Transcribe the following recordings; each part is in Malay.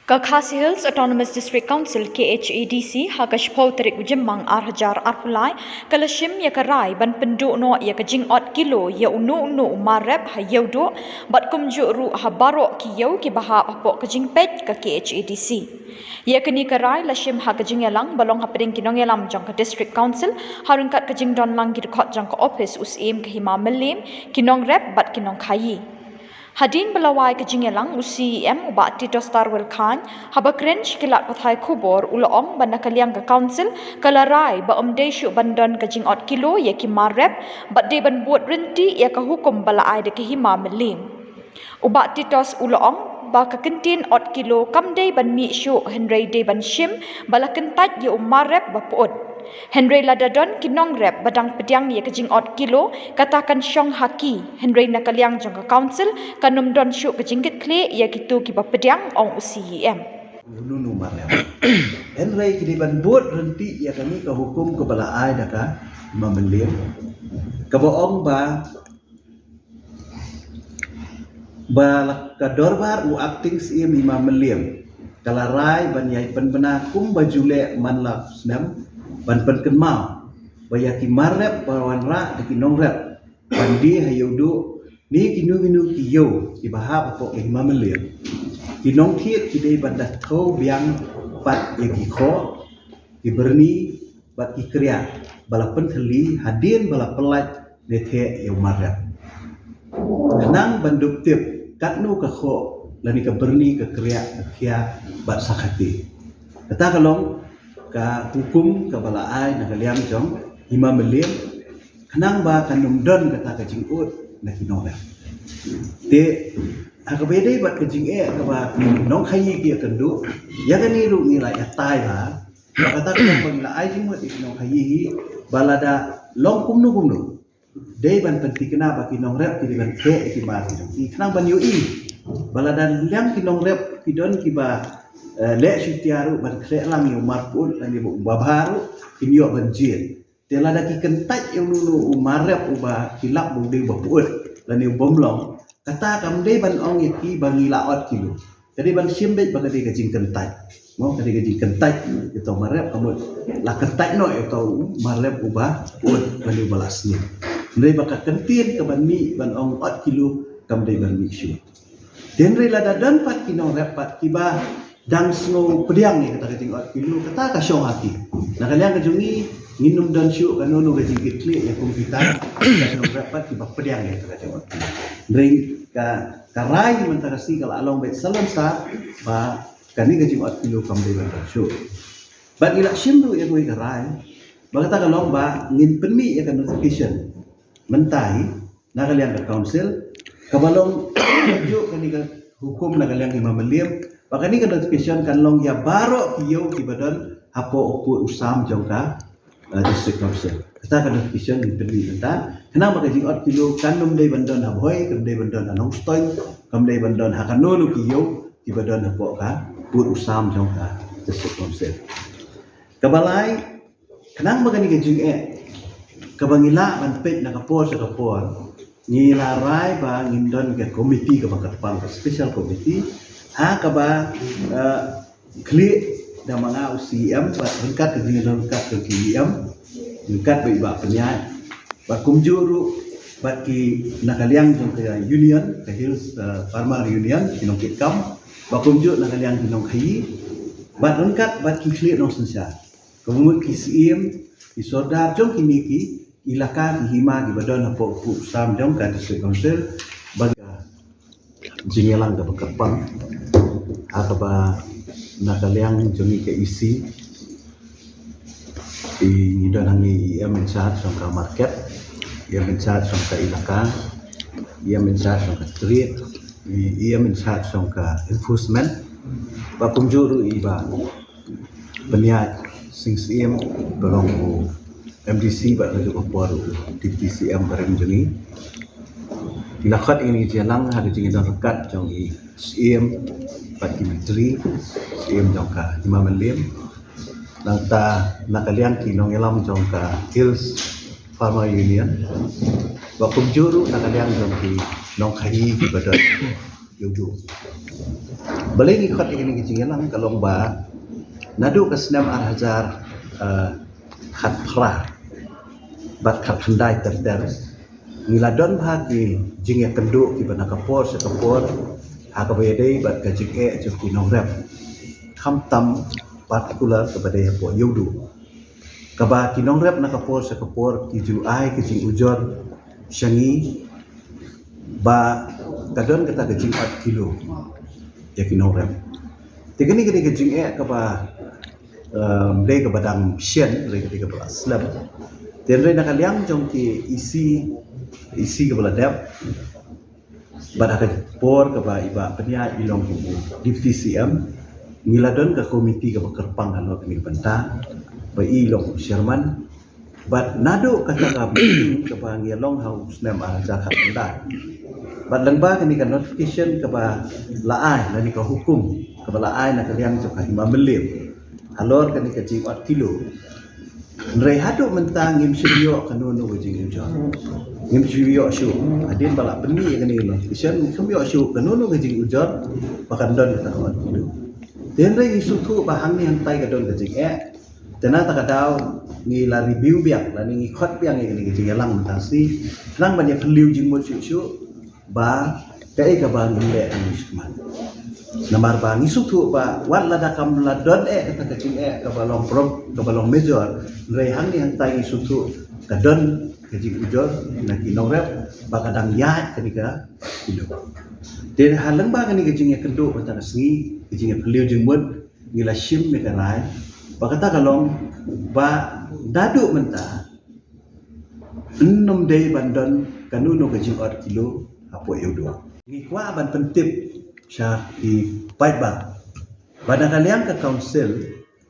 Kakhasi Hills Autonomous District Council KHADC hakash phau tarik ujemmang arhajar arhulai kalashim ya karai ban penduk no ya kajing ot kilo ya unu marep ha yaudo bat kumju ru ha barok ki yau ki baha apo kajing pet ka KHADC ya kini karai lashim ha kajing yalang balong ha peding kinong yalam jang ka district council harungkat kajing don lang gir khot jang ka office usim ke hima melim kinong rep bat kinong khayi Hadin belawai ke jingelang UCM ubat Tito Starwell Khan haba krench kilat pathai kubor uloong banda kaliang ke council kalarai ba omdeshu bandon ke jingot kilo ya ki marep bat de ban buat renti ya ke hukum balai de ke hima melim ubat Titos uloong ba ka kentin ot kilo kamdei ban mi shu henry de ban shim bala kentat ya umarep ba puot Henry Ladadon kinong rep badang pediang ya kejing ot kilo katakan syong haki Henry nakaliang jong ka council kanum don syuk kejingkit kle ya gitu ki ba pediang ong UCM Nunu marem Henry kini ban buat renti ya kami ke hukum ke balai daka memelim ke boong ba ka dorbar u acting sim lima melim kalarai ban yai pen benakum bajule manlap senam ban pen kenmau bayaki marep bawan ra de kinong rep bandi hayudu ni kinu kiyo ki bahap po lima melim kinong thiet ki dei ban dah tho biang pat yaki kho ki berni bat ki kriya bala pen theli hadin bala pelat de the yo marep kenang bandup tip katnu ka kho lani ka berni ka kriya khia bat sakati kata kalong ka hukum ka balai na kaliam jong hima melim kenang ba kanum don kata ka jingut na kinong te akabede bat ka jing ka ba nong khayi ki kandu ya gani ru ni la ya tai ba kata ka bang la ai jing mot kinong khayi balada long kumnu dei ban penting kena ba kinong rep ki ban ke ki ba ki kenang ban yui balada liang kinong rep ki don ki ba le syutiaru ban kre lang yo marpun lan ibu babaru kinyo banjir telada ki kentaj yo nunu umarep uba kilap bung de bapuut lan yo bomlong kata kam de ban ong yaki bangi laot kilo jadi ban simbet baga de gajing kentaj mo kadi gajing kentaj yo marep kamu la kentaj no yo tau marep uba puut lan yo balasni ndai baka kentin ke ban mi ban ong ot kilo kam de ban mi syu denre lada dan pat kinong rep pat kiba dan snow pediang ni kata tinggal kilo kata ka syong hati nak kalian kejungi minum dan syuk kan nono ke tinggi klik ya komputer kan berapa tiba pediang ni kata tengok ring ka karai mentarasi kalau along baik salam sa ba kani ke jingot kilo kam de ban syuk ba ila shimru ya koi karai ba kata kalau ba ngin penmi ya kan notification mentai nak kalian ke council kabalong juk kani ke hukum nak kalian imam melim maka ni kan notification kan long ya baro kiyo ki badan hapo oput usam jongka district council kata kan notification di peduli tentang kenapa ka jingot kilo kanum dei bandon haboy kam dei bandon anong stoy kam dei bandon hakanonu kiyo ki badan hapo ka put usam jongka district council kabalai kenang magani ka jing kabangila man pet na kapor sa kapor nilarai ba ngindon ke komiti ka bakatpang special committee kaba klik dan mana UCM buat dekat ke dengan dekat ke UCM dekat bagi penyat buat kumjuru buat ki nakaliang jong ke union ke Hills Farmer Union kinong kitkam buat kumjur nakaliang kinong khayi buat dekat buat ki klik nong sensia kemudian ki UCM ki sodar jong kini ki ilaka ki hima ki badan apa sam jong ka district council bagi jingelang ke bekapang akaba nakaliang jongi ke isi di danangi ia mencari sangka market ia mencari sangka ilaka ia mencari sangka street ia mencari sangka enforcement bakum juru iba peniat sing sim berong MDC ba juga baru di DCM bareng jongi ilakat ini jalan ada jingi dan rekat jongi CM bagi menteri CM jongka 5 melim nangta nakalian kinong elam jongka Hills Farmer Union bakum juru nakalian jongki nong khayi badan yudu balai ni khot ini kecing lang kalong ba nadu ka senam arhajar khat phra bat khat handai ter niladon bhagi jing ya kendu ki bana kapor se kapor ha ka bedei bat ka jing e ki nong rap kham tam particular kepada po yudu kaba ki nong rap na kapor se kapor ki ju ai ki jing ujor shangi ba kadon kata ke jing 4 kilo ya ki nong rap tigani ke jing e kaba de ke badang sien re ke ba slam ten re na kaliang jong ki isi ke beladap pada ke por ke ba iba penia ilong ku deputy CM ngiladon ke komiti ke kerpang halo ke benta ba ilong chairman bat nado kata ka meeting ke ba ngilong hau snam araja khatda bat lengba ke ni ka notification ke ba laai na ni ka hukum ke ba laai na kaliang jong ka 5 melim alor ke ni ka jing 4 kilo Nrai haduk mentang ngim syuriok kanunu gajing ujar. Ngim syuriok syuk. Adin balak beni kani notification syuriok syuk kanunu gajing ujar bahkan don kata kawan itu. Dan nrai isu tu bahang ni hantai ke don gajing Tena tak kadau ni la review biak la ni khot biang ni gajing lang mentang si. Lang banyak fliu jing mo syuk ba kai ka bang le an isman. Namar ba ngisuk tu ba wat la da kam la don kata kecing ka balong prop ka balong major rei hang ni hantai ngisuk tu ka don kecing ujor na ki nong rap ba kadang ya kenika hidup den halang ba kani kecing keduk patang sengi kecing beliau jengmut ngila shim me karai ba kata kalong ba daduk mentah 6 day bandon kanunu kecing 4 kilo apo yudo ngi kwa ban pentip sya di baitba pada kalian ke council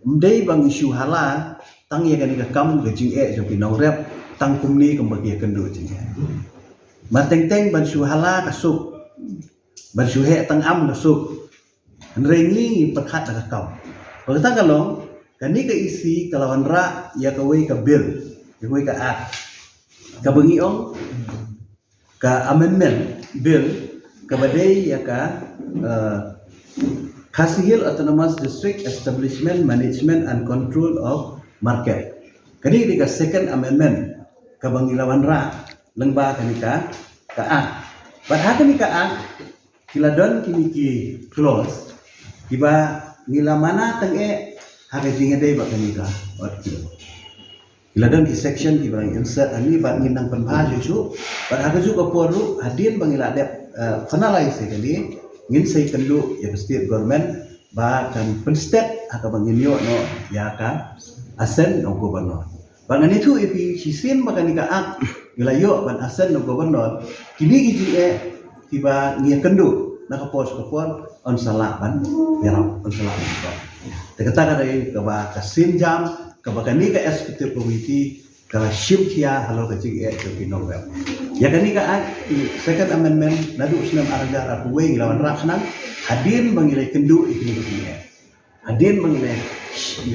mdei bang isu hala tang ya kan ka kam ke jing jo pinong rap tang kumni kembagi kendu jing mateng teng ban su hala kasuk ban su he tang am kasuk rengi perkhat ka kam berkata kalong kani ke isi kalawan ra ya ka wei ka bill ya wei ka act ka bengi ong ka amendment bill ka badai ya ka Khasi Autonomous District Establishment Management and Control of Market. Kani di ka second amendment ka bangilawan ra lengba kani ka Padahal kani ka kiladon kini ki clause kiba ngila mana tenge haga jinga dei ba kani ka kiladon ki section kiba insert ani ba nginang panbah ju padahal ju ka poru hadin bangila dep finalize kali ngin say kendu ya state government ba kan penstet aka banginyo no ya ka asen no gobernador bangan itu ipi sisin bakani ka ilayo ban asen no gobernador kini giji tiba ngia kendu na kapos on salah ban ya on salah ban kata dari ka ba kasin jam ka bakani ka executive committee kala shimkia halo ka jig ke pinong web ya kani ka second amendment nadu usnam arajar abuwe lawan raknan hadin mangilai kendu ikni hadin mangilai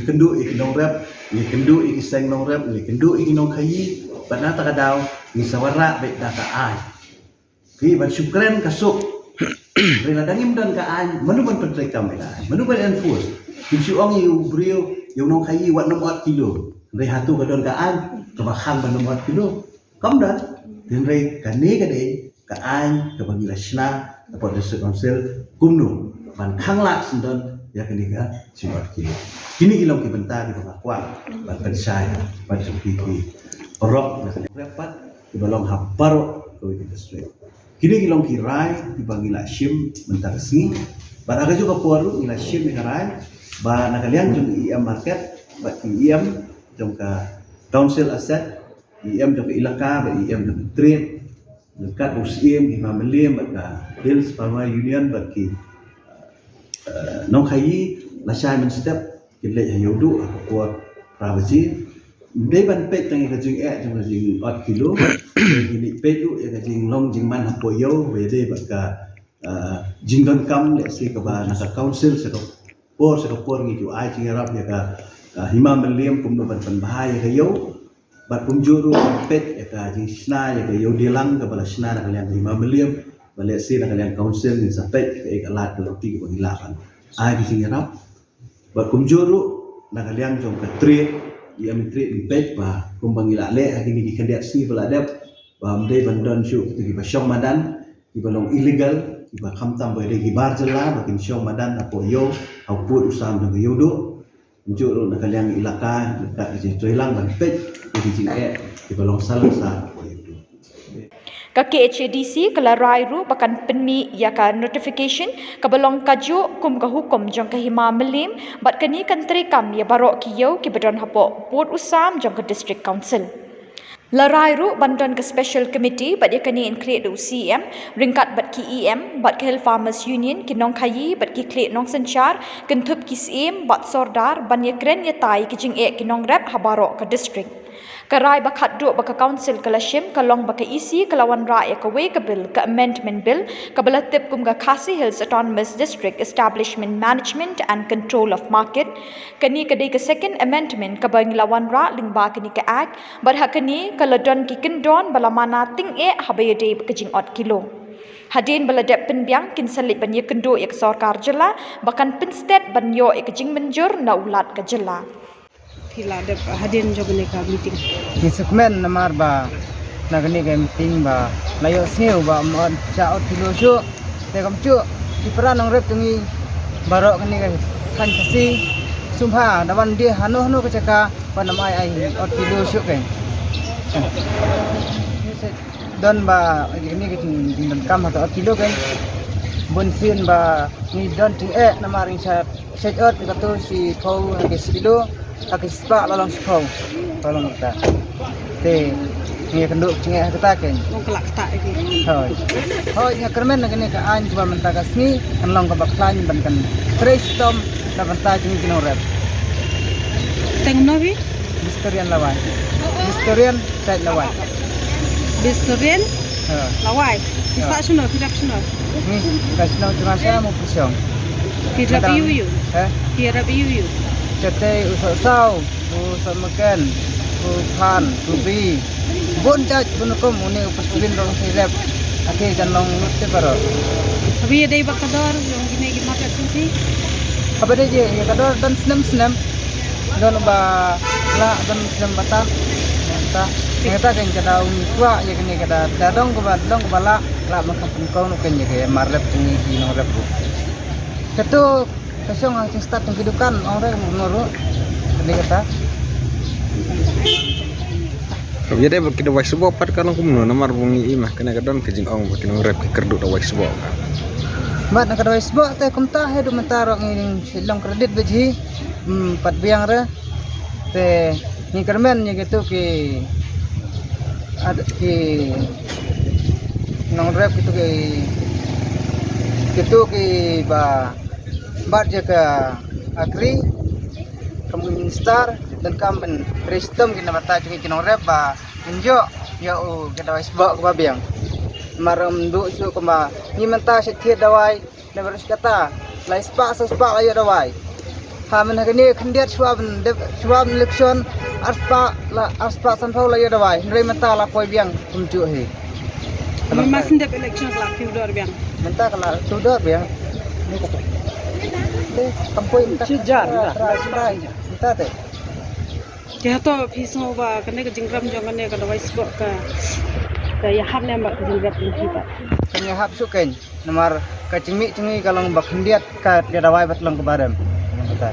kendu iknong rep kendu ikiseng nong rep kendu iknong khayi bana ta kadau ni sawara be da ka ai ki ban syukran kasuk rela dangim dan ka ai manu ban petrek kamera manu ban enforce ki ong yu brio yu nong khayi wat nong 4 kilo rei hatu ka don ka ai kebakhang ban nong 4 kilo kam dan den rei kani ka dei ka ai ka bangila shna apa district council kumnu ban khangla sindon ya kani ka 4 kilo kini kilong ki benta ki pakwa ban pensai ban supi ki orok na repat ki balong haparo ko ki district kini kilong ki rai ki bangila shim mentar singi ban aga juga poru ila shim ni rai ba nakalian jung IM market ba IM jong ka council asset IM jong ka ilaka ba IM jong trade dekat usim di Mamelim ba Hills Palma Union ba ki nong khayi la Simon step kile yodu ko prawaji dei ban pet tang ka jing jong jing 8 kilo ni petu ya ka jing long jing man hapo yo we dei ba ka jing don kam le se ka ba na ka council se ko por ngi ju ai jing rap ya ka hima meliam kumno ban bahaya ka yo bat kumjuru pet ya ka jing sna ya ka yo dilang ka bala sna na kalian hima meliam balik si nak kalian council ni sampai ke alat keloti ke pengilapan ai di sini rap berkumjuru nak kalian jom ke trade ia menteri impet ba kumbangila le hari ni kandidat si beladap ba mde bandon syu ti ba syong madan di balong illegal di ba khamtam ba de gibar jela ba kin syong madan apo yo au put usam de yodo njuru nak kalian ilaka dekat je toilang ban pet di sini di balong salsa Ka KHADC kala rai ru bakan penmi ya ka notification ka balong kaju kum ka hukum jong ka hima melim bat kani kan terekam ya barok ki yo ki badon hapo port usam jong ka district council Larai ru bantuan ke special committee bat ya kani in create du CM ringkat bat ki EM bat ke Hill Farmers Union ki nong khayi bat ki create nong sanchar kan thup ki CM bat sordar ban ya kren ya tai ki jing e ki nong rep habaro ka district Karai bakat duk baka council kalashim kalong baka isi kalawan rakyat ka way ka bill ka amendment bill ka balatip kum ka Khasi Hills Autonomous District Establishment Management and Control of Market kani kadai ka second amendment ka bang lawan ra lingba kani ka act barha kani kaladon ki kendon balamana ting e habayade ka jing ot kilo Hadin baladap penbiang kin salib ban ye kendo ek sarkar jela bahkan pinstet ban yo ek jing menjur na ulat ka jela Hila ada hadirin jogne ka meeting. Disukmen namar ba nagni ka meeting ba layo sniu ba mon cha ot kilo syu te kam chu di peran nang rep tungi barok kani ka kan kasi sumha dawan dia hanu ka caka panamai ai ot kilo syu ke don ba ini ka tin kam ha ot kilo ke bunsin ba ni don ting namaring sa set ot ka tu si phau ke kilo Aki sepak lalong sepau, tolong kita. Te, ni kenduk cengek kita kan. Wong kelak tak iki. Hoi, ni kermen nak ni kaan cuba mentakas ni, kenlong ke baklan bankan. Trace tom, dah mentah cengek kino rep. Teng novi? Historian lawan. Historian tak lawan. Historian? Lawai. Bisa suno, tidak suno. Ni kasih nama cuma saya mau pusing. Tidak iu. Tidak iu. Cete usau, usau makan, upan, ubi, bon cat bunukom uni upasurin dong silap, akhir janong nutte baro. Tapi ada ibu kadar yang gini gimana sih? Apa dia je? Ya kadar dan senam, don ba la dan senam bata, bata. Kita kan kada umi tua, ya kini kada dadong ke bala, la makan kau nuken ya kayak marlep ini di norep. Ketu Kasong ang start ng kehidupan orang menurut tadi kata. Jadi kita wais sebuah part kalau kumno nomor bungi imah kena kadon kejing ong kena rep kerduk da wais sebuah. Mat nak wais sebuah teh kumtah hidup mentarok ini silang kredit beji pat biang re teh ni kermen nya gitu ki ada ki nong rep gitu ki ba Bat jaga agri, kemudian star dan kampen kristem kita mata cumi kinong reba menjo ya kita wais bawa ke babiang maram duk su kema ni menta setia dawai dan harus kata lai spa layu dawai hamen hakini kendiat suab election arspa sanfau layu dawai nrei menta la poi biang kumju he Masin dep election kelak tudor biang menta kala tudor biang kampoi Cijar, kita teh. Dia tu pisau ba kena ke jingkram jangan kena ke wais bok ke ya hab nembak ke jingkram kita. Kena hab suken nomor ke cengmi kalau bak hendiat ke dia dawai bat lang ke barem. Kita.